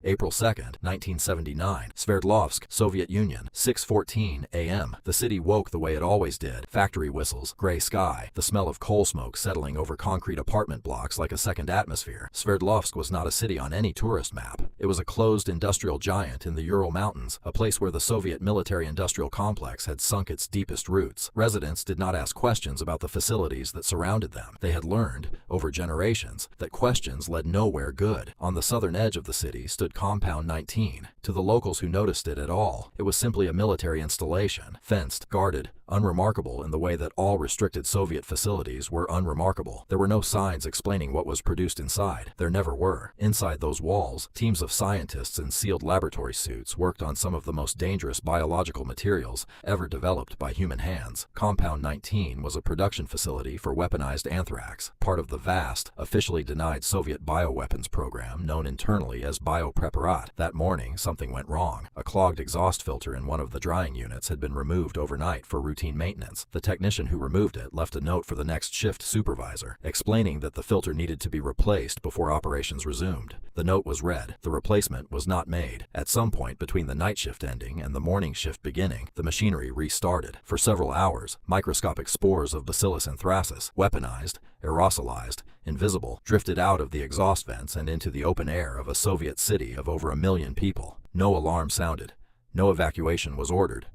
April 2nd, 1979, Sverdlovsk, Soviet Union, 6:14 a.m. The city woke the way it always did. Factory whistles, gray sky, the smell of coal smoke settling over concrete apartment blocks like a second atmosphere. Sverdlovsk was not a city on any tourist map. It was a closed industrial giant in the Ural Mountains, a place where the Soviet military-industrial complex had sunk its deepest roots. Residents did not ask questions about the facilities that surrounded them. They had learned, over generations, that questions led nowhere good. On the southern edge of the city stood Compound 19. To the locals who noticed it at all, it was simply a military installation, fenced, guarded, unremarkable in the way that all restricted Soviet facilities were unremarkable. There were no signs explaining what was produced inside. There never were. Inside those walls, teams of scientists in sealed laboratory suits worked on some of the most dangerous biological materials ever developed by human hands. Compound 19 was a production facility for weaponized anthrax, part of the vast, officially denied Soviet bioweapons program known internally as biopreparat. That morning, something went wrong. A clogged exhaust filter in one of the drying units had been removed overnight for routine maintenance. The technician who removed it left a note for the next shift supervisor, explaining that the filter needed to be replaced before operations resumed. The note was read. The replacement was not made. At some point between the night shift ending and the morning shift beginning, the machinery restarted. For several hours, microscopic spores of Bacillus anthracis, weaponized, aerosolized, invisible, drifted out of the exhaust vents and into the open air of a Soviet city of over 1 million people. No alarm sounded. No evacuation was ordered.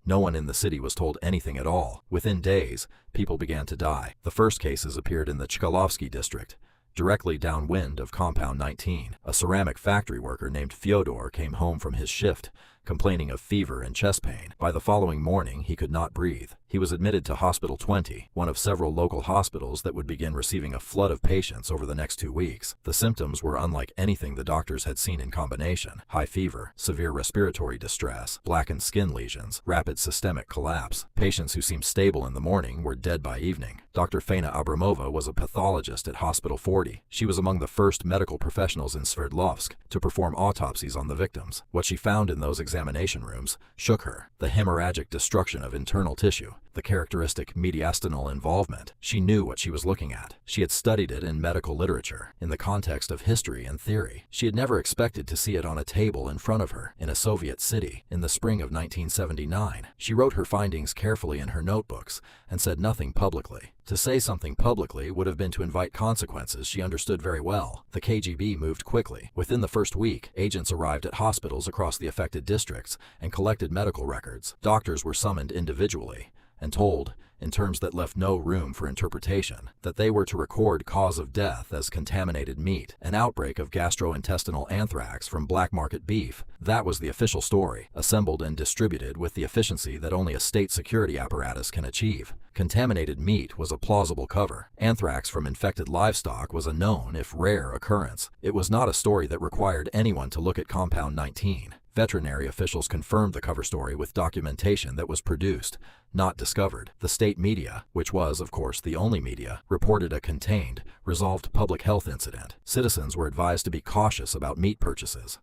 No one in the city was told anything at all. Within days, people began to die. The first cases appeared in the Chkalovsky district, directly downwind of Compound 19. A ceramic factory worker named Fyodor came home from his shift, complaining of fever and chest pain. By the following morning, he could not breathe. He was admitted to Hospital 20, one of several local hospitals that would begin receiving a flood of patients over the next 2 weeks. The symptoms were unlike anything the doctors had seen in combination: high fever, severe respiratory distress, blackened skin lesions, rapid systemic collapse. Patients who seemed stable in the morning were dead by evening. Dr. Fana Abramova was a pathologist at Hospital 40. She was among the first medical professionals in Sverdlovsk to perform autopsies on the victims. What she found in those examination rooms shook her. The hemorrhagic destruction of internal tissue, the characteristic mediastinal involvement. She knew what she was looking at. She had studied it in medical literature, in the context of history and theory. She had never expected to see it on a table in front of her, in a Soviet city, in the spring of 1979. She wrote her findings carefully in her notebooks and said nothing publicly. To say something publicly would have been to invite consequences she understood very well. The KGB moved quickly. Within the first week, agents arrived at hospitals across the affected districts and collected medical records. Doctors were summoned individually and told, in terms that left no room for interpretation, that they were to record cause of death as contaminated meat, an outbreak of gastrointestinal anthrax from black market beef. That was the official story, assembled and distributed with the efficiency that only a state security apparatus can achieve. Contaminated meat was a plausible cover. Anthrax from infected livestock was a known, if rare, occurrence. It was not a story that required anyone to look at Compound 19. Veterinary officials confirmed the cover story with documentation that was produced, not discovered. The state media, which was, of course, the only media, reported a contained, resolved public health incident. Citizens were advised to be cautious about meat purchases.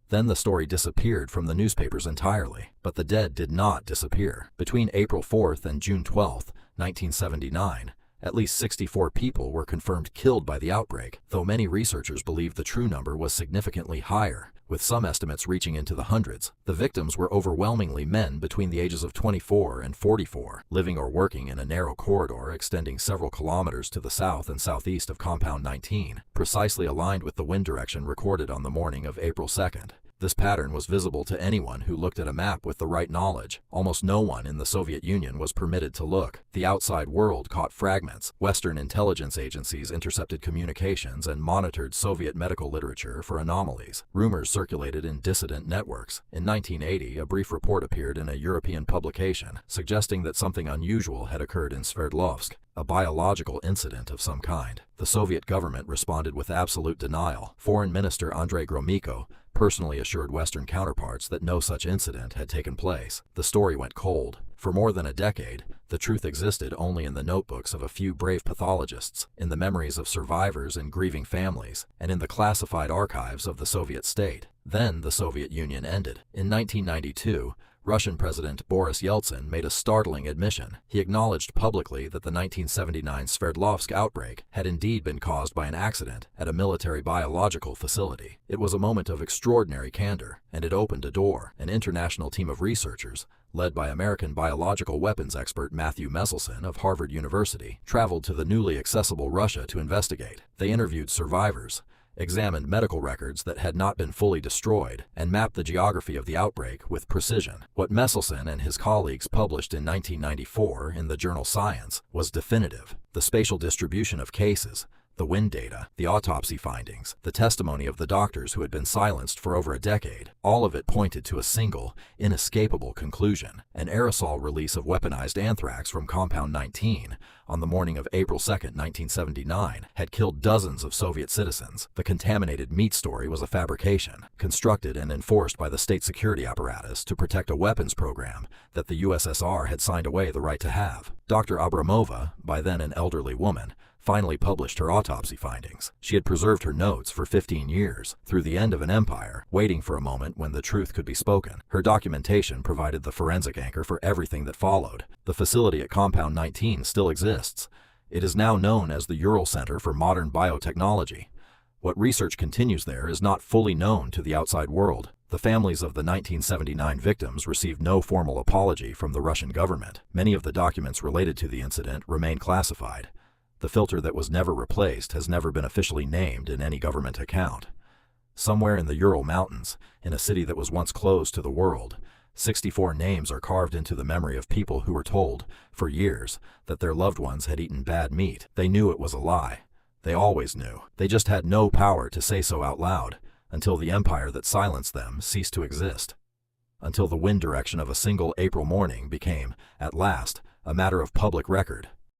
Then the story disappeared from the newspapers entirely. But the dead did not disappear. Between April 4th and June 12th, 1979, at least 64 people were confirmed killed by the outbreak, though many researchers believe the true number was significantly higher, with some estimates reaching into the hundreds. The victims were overwhelmingly men between the ages of 24 and 44, living or working in a narrow corridor extending several kilometers to the south and southeast of Compound 19, precisely aligned with the wind direction recorded on the morning of April 2nd. This pattern was visible to anyone who looked at a map with the right knowledge. Almost no one in the Soviet Union was permitted to look. The outside world caught fragments. Western intelligence agencies intercepted communications and monitored Soviet medical literature for anomalies. Rumors circulated in dissident networks. In 1980, a brief report appeared in a European publication, suggesting that something unusual had occurred in Sverdlovsk, a biological incident of some kind. The Soviet government responded with absolute denial. Foreign Minister Andrei Gromyko personally assured Western counterparts that no such incident had taken place. The story went cold. For more than a decade, the truth existed only in the notebooks of a few brave pathologists, in the memories of survivors and grieving families, and in the classified archives of the Soviet state. Then the Soviet Union ended. In 1992, Russian President Boris Yeltsin made a startling admission. He acknowledged publicly that the 1979 Sverdlovsk outbreak had indeed been caused by an accident at a military biological facility. It was a moment of extraordinary candor, and it opened a door. An international team of researchers, led by American biological weapons expert Matthew Meselson of Harvard University, traveled to the newly accessible Russia to investigate. They interviewed survivors, examined medical records that had not been fully destroyed, and mapped the geography of the outbreak with precision. What Meselson and his colleagues published in 1994 in the journal Science was definitive. The spatial distribution of cases, the wind data, the autopsy findings, the testimony of the doctors who had been silenced for over a decade, all of it pointed to a single, inescapable conclusion. An aerosol release of weaponized anthrax from Compound 19 on the morning of April 2, 1979, had killed dozens of Soviet citizens. The contaminated meat story was a fabrication, constructed and enforced by the state security apparatus to protect a weapons program that the USSR had signed away the right to have. Dr. Abramova, by then an elderly woman, finally published her autopsy findings. She had preserved her notes for 15 years, through the end of an empire, waiting for a moment when the truth could be spoken. Her documentation provided the forensic anchor for everything that followed. The facility at Compound 19 still exists. It is now known as the Ural Center for Modern Biotechnology. What research continues there is not fully known to the outside world. The families of the 1979 victims received no formal apology from the Russian government. Many of the documents related to the incident remain classified. The filter that was never replaced has never been officially named in any government account. Somewhere in the Ural Mountains, in a city that was once closed to the world, 64 names are carved into the memory of people who were told, for years, that their loved ones had eaten bad meat. They knew it was a lie. They always knew. They just had no power to say so out loud, until the empire that silenced them ceased to exist. Until the wind direction of a single April morning became, at last, a matter of public record.